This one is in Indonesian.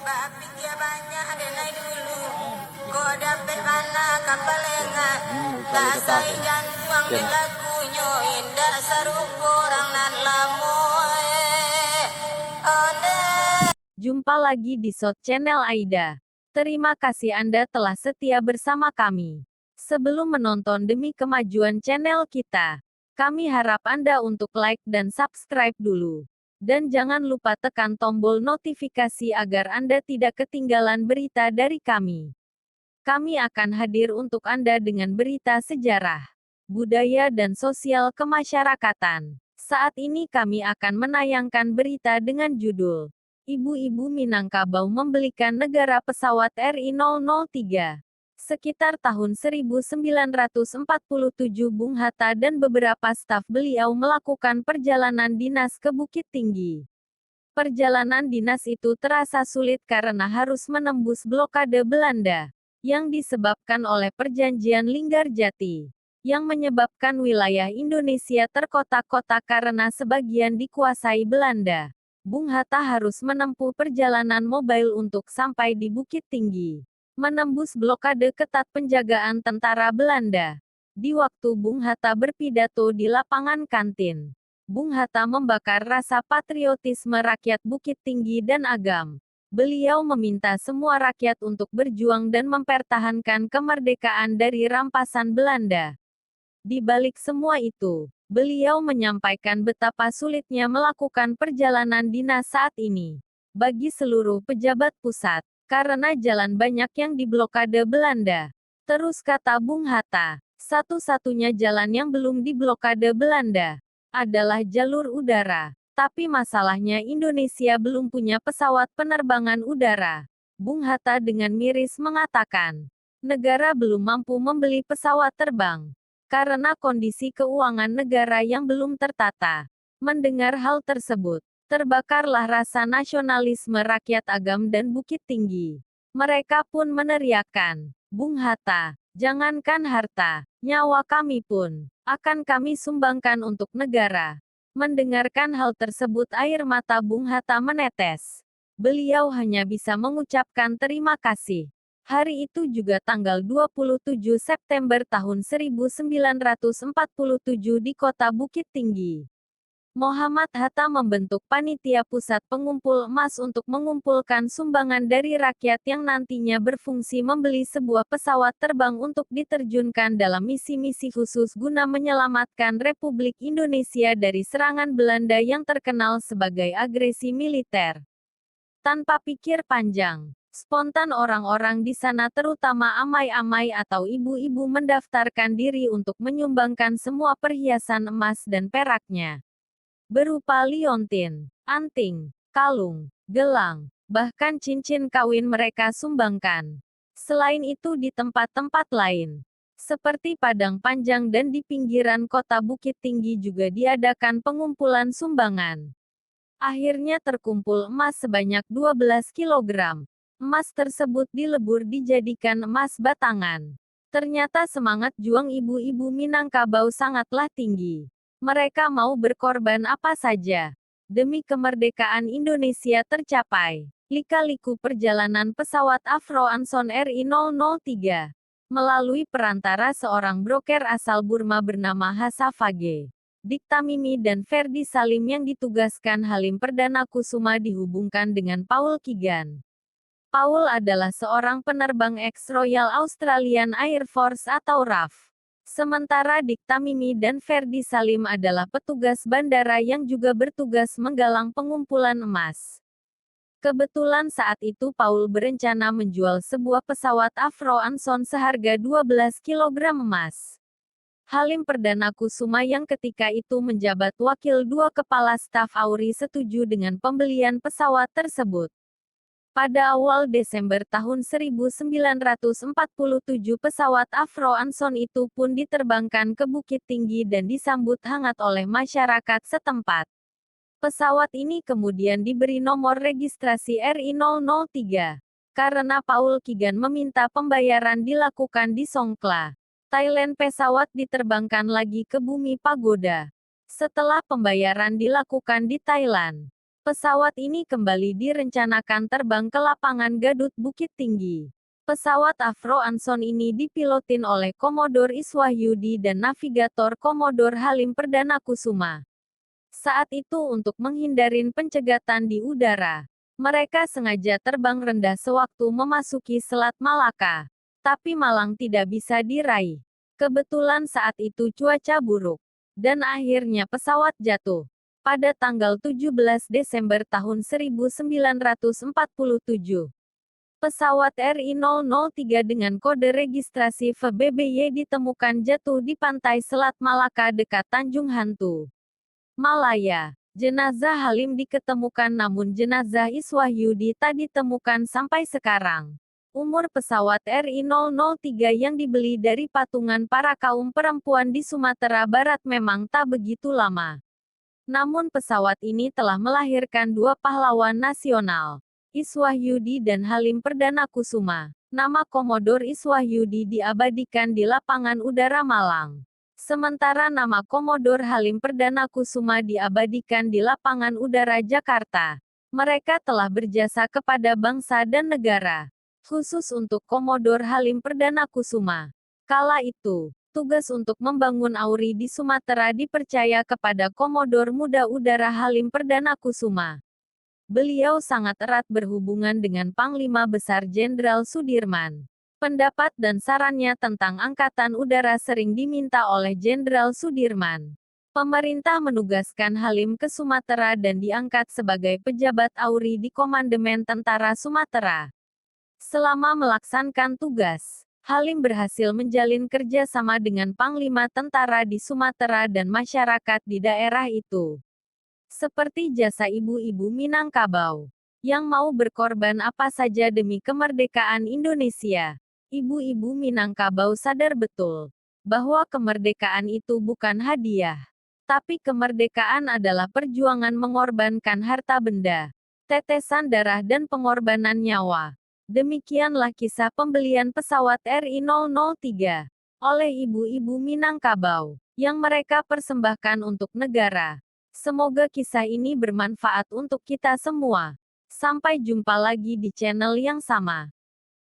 Bapiknya banyak ada naik dulu. Kau dapat mana kapalengan. Tak say jantung di lagunya. Indah sarupa orang nan lamoy. Jumpa lagi di Short Channel Aida. Terima kasih Anda telah setia bersama kami. Sebelum menonton demi kemajuan channel kita, kami harap Anda untuk like dan subscribe dulu. Dan jangan lupa tekan tombol notifikasi agar Anda tidak ketinggalan berita dari kami. Kami akan hadir untuk Anda dengan berita sejarah, budaya dan sosial kemasyarakatan. Saat ini kami akan menayangkan berita dengan judul Ibu-ibu Minangkabau membelikan negara pesawat RI-003. Sekitar tahun 1947 Bung Hatta dan beberapa staf beliau melakukan perjalanan dinas ke Bukit Tinggi. Perjalanan dinas itu terasa sulit karena harus menembus blokade Belanda, yang disebabkan oleh Perjanjian Linggarjati, yang menyebabkan wilayah Indonesia terkotak-kotak karena sebagian dikuasai Belanda. Bung Hatta harus menempuh perjalanan mobil untuk sampai di Bukit Tinggi, menembus blokade ketat penjagaan tentara Belanda. Di waktu Bung Hatta berpidato di lapangan kantin, Bung Hatta membakar rasa patriotisme rakyat Bukit Tinggi dan Agam. Beliau meminta semua rakyat untuk berjuang dan mempertahankan kemerdekaan dari rampasan Belanda. Di balik semua itu, beliau menyampaikan betapa sulitnya melakukan perjalanan dinas saat ini bagi seluruh pejabat pusat, karena jalan banyak yang diblokade Belanda. Terus kata Bung Hatta, satu-satunya jalan yang belum diblokade Belanda adalah jalur udara. Tapi masalahnya Indonesia belum punya pesawat penerbangan udara. Bung Hatta dengan miris mengatakan, negara belum mampu membeli pesawat terbang karena kondisi keuangan negara yang belum tertata. Mendengar hal tersebut, terbakarlah rasa nasionalisme rakyat Agam dan Bukit Tinggi. Mereka pun meneriakkan, Bung Hatta, jangankan harta, nyawa kami pun akan kami sumbangkan untuk negara. Mendengarkan hal tersebut air mata Bung Hatta menetes. Beliau hanya bisa mengucapkan terima kasih. Hari itu juga tanggal 27 September tahun 1947 di kota Bukit Tinggi, Muhammad Hatta membentuk panitia pusat pengumpul emas untuk mengumpulkan sumbangan dari rakyat yang nantinya berfungsi membeli sebuah pesawat terbang untuk diterjunkan dalam misi-misi khusus guna menyelamatkan Republik Indonesia dari serangan Belanda yang terkenal sebagai agresi militer. Tanpa pikir panjang, spontan orang-orang di sana terutama amai-amai atau ibu-ibu mendaftarkan diri untuk menyumbangkan semua perhiasan emas dan peraknya. Berupa liontin, anting, kalung, gelang, bahkan cincin kawin mereka sumbangkan. Selain itu di tempat-tempat lain, seperti Padang Panjang dan di pinggiran kota Bukit Tinggi juga diadakan pengumpulan sumbangan. Akhirnya terkumpul emas sebanyak 12 kg. Emas tersebut dilebur dijadikan emas batangan. Ternyata semangat juang ibu-ibu Minangkabau sangatlah tinggi. Mereka mau berkorban apa saja demi kemerdekaan Indonesia tercapai. Lika-liku perjalanan pesawat Afro Anson RI-003 melalui perantara seorang broker asal Burma bernama Hasafage Dik Tamimi dan Ferdi Salim yang ditugaskan Halim Perdana Kusuma dihubungkan dengan Paul Kigan. Paul adalah seorang penerbang ex-Royal Australian Air Force atau RAF. Sementara Dik Tamimi dan Ferdi Salim adalah petugas bandara yang juga bertugas menggalang pengumpulan emas. Kebetulan saat itu Paul berencana menjual sebuah pesawat Afro Anson seharga 12 kg emas. Halim Perdana Kusuma yang ketika itu menjabat wakil 2 kepala staf AURI setuju dengan pembelian pesawat tersebut. Pada awal Desember tahun 1947 pesawat Afro Anson itu pun diterbangkan ke Bukit Tinggi dan disambut hangat oleh masyarakat setempat. Pesawat ini kemudian diberi nomor registrasi RI-003. Karena Paul Kigan meminta pembayaran dilakukan di Songkhla, Thailand, pesawat diterbangkan lagi ke Bumi Pagoda. Setelah pembayaran dilakukan di Thailand, Pesawat ini kembali direncanakan terbang ke lapangan Gadut Bukit Tinggi. Pesawat Afro Anson ini dipilotin oleh Komodor Iswahyudi dan navigator Komodor Halim Perdana Kusuma. Saat itu untuk menghindarin pencegatan di udara, mereka sengaja terbang rendah sewaktu memasuki Selat Malaka. Tapi Malang tidak bisa diraih. Kebetulan saat itu cuaca buruk. Dan akhirnya pesawat jatuh. Pada tanggal 17 Desember tahun 1947. Pesawat RI-003 dengan kode registrasi VBBY ditemukan jatuh di pantai Selat Malaka dekat Tanjung Hantu, Malaya. Jenazah Halim diketemukan namun jenazah Iswahyudi tak ditemukan sampai sekarang. Umur pesawat RI-003 yang dibeli dari patungan para kaum perempuan di Sumatera Barat memang tak begitu lama. Namun pesawat ini telah melahirkan dua pahlawan nasional, Iswahyudi dan Halim Perdana Kusuma. Nama Komodor Iswahyudi diabadikan di Lapangan Udara Malang. Sementara nama Komodor Halim Perdana Kusuma diabadikan di Lapangan Udara Jakarta. Mereka telah berjasa kepada bangsa dan negara. Khusus untuk Komodor Halim Perdana Kusuma. Kala itu, tugas untuk membangun AURI di Sumatera dipercaya kepada Komodor Muda Udara Halim Perdana Kusuma. Beliau sangat erat berhubungan dengan Panglima Besar Jenderal Sudirman. Pendapat dan sarannya tentang Angkatan Udara sering diminta oleh Jenderal Sudirman. Pemerintah menugaskan Halim ke Sumatera dan diangkat sebagai pejabat AURI di Komandemen Tentara Sumatera. Selama melaksanakan tugas, Halim berhasil menjalin kerjasama dengan Panglima Tentara di Sumatera dan masyarakat di daerah itu. Seperti jasa ibu-ibu Minangkabau, yang mau berkorban apa saja demi kemerdekaan Indonesia. Ibu-ibu Minangkabau sadar betul, bahwa kemerdekaan itu bukan hadiah. Tapi kemerdekaan adalah perjuangan mengorbankan harta benda, tetesan darah dan pengorbanan nyawa. Demikianlah kisah pembelian pesawat RI-003 oleh ibu-ibu Minangkabau, yang mereka persembahkan untuk negara. Semoga kisah ini bermanfaat untuk kita semua. Sampai jumpa lagi di channel yang sama.